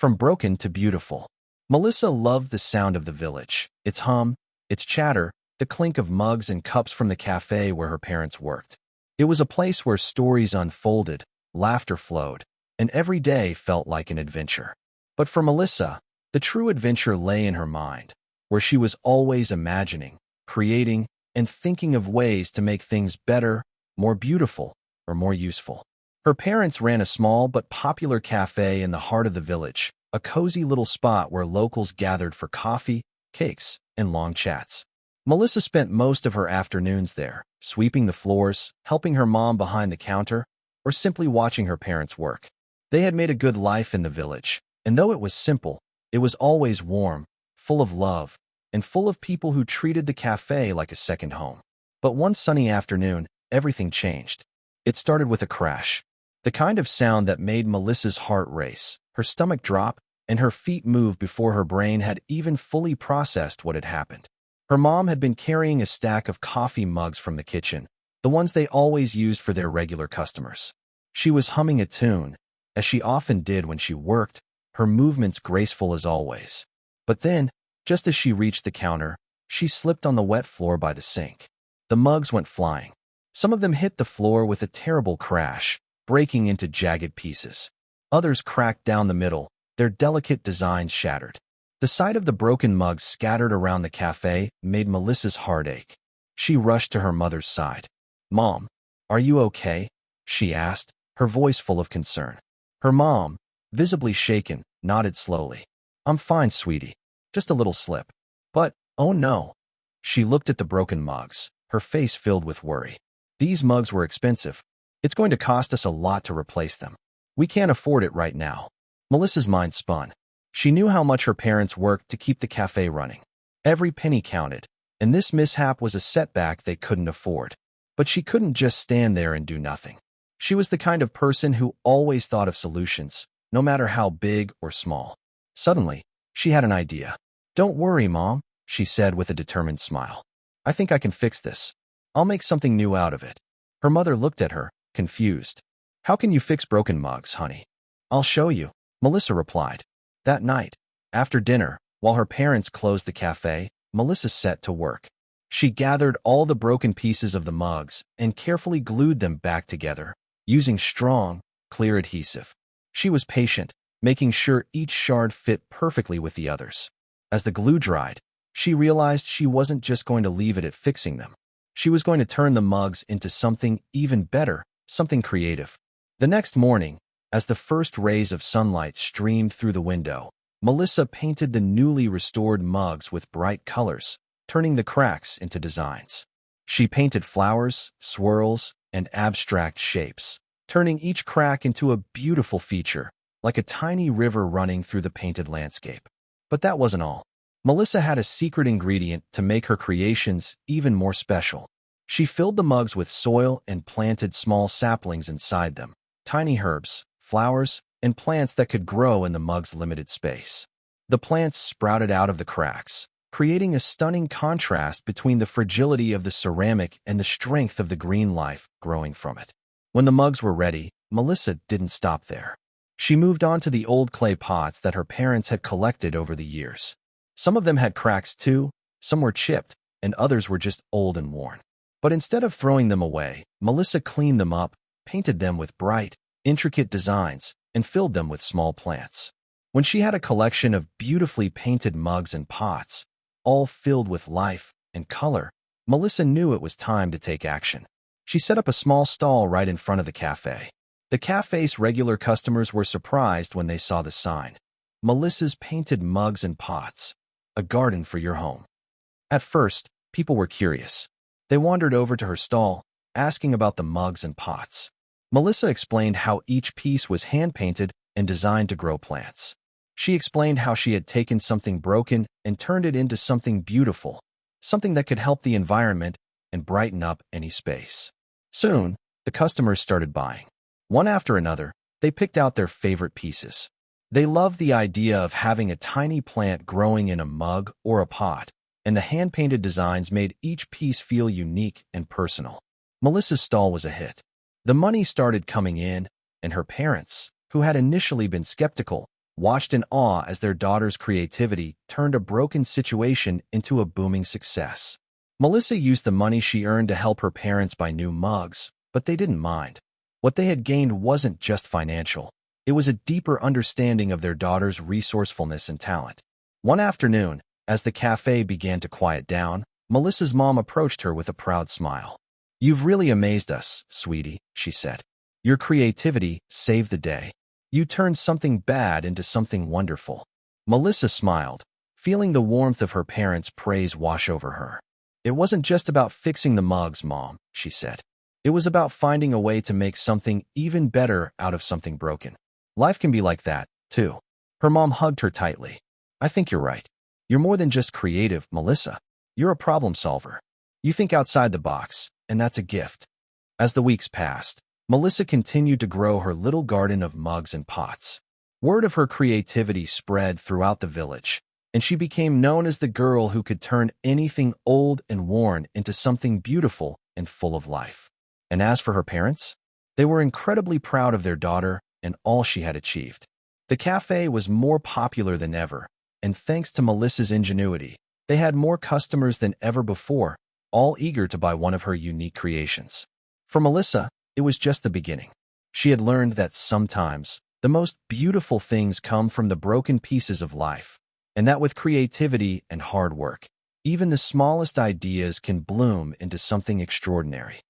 from broken to beautiful. Melissa loved the sound of the village, its hum, its chatter, the clink of mugs and cups from the cafe where her parents worked. It was a place where stories unfolded, laughter flowed, and every day felt like an adventure. But for Melissa, the true adventure lay in her mind, where she was always imagining, creating, and thinking of ways to make things better, more beautiful, or more useful. Her parents ran a small but popular cafe in the heart of the village, a cozy little spot where locals gathered for coffee, cakes, and long chats. Melissa spent most of her afternoons there, sweeping the floors, helping her mom behind the counter, or simply watching her parents work. They had made a good life in the village, and though it was simple, it was always warm, full of love, and full of people who treated the cafe like a second home. But one sunny afternoon, everything changed. It started with a crash. The kind of sound that made Melissa's heart race, her stomach drop, and her feet move before her brain had even fully processed what had happened. Her mom had been carrying a stack of coffee mugs from the kitchen, the ones they always used for their regular customers. She was humming a tune, as she often did when she worked, her movements graceful as always. But then, just as she reached the counter, she slipped on the wet floor by the sink. The mugs went flying. Some of them hit the floor with a terrible crash, breaking into jagged pieces. Others cracked down the middle, their delicate designs shattered. The sight of the broken mugs scattered around the cafe made Melissa's heart ache. She rushed to her mother's side. "Mom, are you okay?" she asked, her voice full of concern. Her mom, visibly shaken, nodded slowly. "I'm fine, sweetie. Just a little slip." "But, oh no." She looked at the broken mugs, her face filled with worry. "These mugs were expensive. It's going to cost us a lot to replace them. We can't afford it right now." Melissa's mind spun. She knew how much her parents worked to keep the cafe running. Every penny counted, and this mishap was a setback they couldn't afford. But she couldn't just stand there and do nothing. She was the kind of person who always thought of solutions, no matter how big or small. Suddenly, she had an idea. "Don't worry, Mom," she said with a determined smile. "I think I can fix this. I'll make something new out of it." Her mother looked at her, confused. "How can you fix broken mugs, honey?" "I'll show you," Melissa replied. That night, after dinner, while her parents closed the cafe, Melissa set to work. She gathered all the broken pieces of the mugs and carefully glued them back together, using strong, clear adhesive. She was patient, making sure each shard fit perfectly with the others. As the glue dried, she realized she wasn't just going to leave it at fixing them. She was going to turn the mugs into something even better, something creative. The next morning, as the first rays of sunlight streamed through the window, Melissa painted the newly restored mugs with bright colors, turning the cracks into designs. She painted flowers, swirls, and abstract shapes, turning each crack into a beautiful feature, like a tiny river running through the painted landscape. But that wasn't all. Melissa had a secret ingredient to make her creations even more special. She filled the mugs with soil and planted small saplings inside them, tiny herbs, flowers, and plants that could grow in the mug's limited space. The plants sprouted out of the cracks, creating a stunning contrast between the fragility of the ceramic and the strength of the green life growing from it. When the mugs were ready, Melissa didn't stop there. She moved on to the old clay pots that her parents had collected over the years. Some of them had cracks too, some were chipped, and others were just old and worn. But instead of throwing them away, Melissa cleaned them up, painted them with bright, intricate designs, and filled them with small plants. When she had a collection of beautifully painted mugs and pots, all filled with life and color, Melissa knew it was time to take action. She set up a small stall right in front of the cafe. The cafe's regular customers were surprised when they saw the sign. "Melissa's painted mugs and pots. A garden for your home." At first, people were curious. They wandered over to her stall, asking about the mugs and pots. Melissa explained how each piece was hand-painted and designed to grow plants. She explained how she had taken something broken and turned it into something beautiful, something that could help the environment and brighten up any space. Soon, the customers started buying. One after another, they picked out their favorite pieces. They loved the idea of having a tiny plant growing in a mug or a pot, and the hand-painted designs made each piece feel unique and personal. Melissa's stall was a hit. The money started coming in, and her parents, who had initially been skeptical, watched in awe as their daughter's creativity turned a broken situation into a booming success. Melissa used the money she earned to help her parents buy new mugs, but they didn't mind. What they had gained wasn't just financial. It was a deeper understanding of their daughter's resourcefulness and talent. One afternoon, as the cafe began to quiet down, Melissa's mom approached her with a proud smile. "You've really amazed us, sweetie," she said. "Your creativity saved the day. You turned something bad into something wonderful." Melissa smiled, feeling the warmth of her parents' praise wash over her. "It wasn't just about fixing the mugs, Mom," she said. "It was about finding a way to make something even better out of something broken. Life can be like that, too." Her mom hugged her tightly. "I think you're right. You're more than just creative, Melissa. You're a problem solver. You think outside the box, and that's a gift." As the weeks passed, Melissa continued to grow her little garden of mugs and pots. Word of her creativity spread throughout the village, and she became known as the girl who could turn anything old and worn into something beautiful and full of life. And as for her parents, they were incredibly proud of their daughter and all she had achieved. The cafe was more popular than ever, and thanks to Melissa's ingenuity, they had more customers than ever before, all eager to buy one of her unique creations. For Melissa, it was just the beginning. She had learned that sometimes the most beautiful things come from the broken pieces of life, and that with creativity and hard work, even the smallest ideas can bloom into something extraordinary.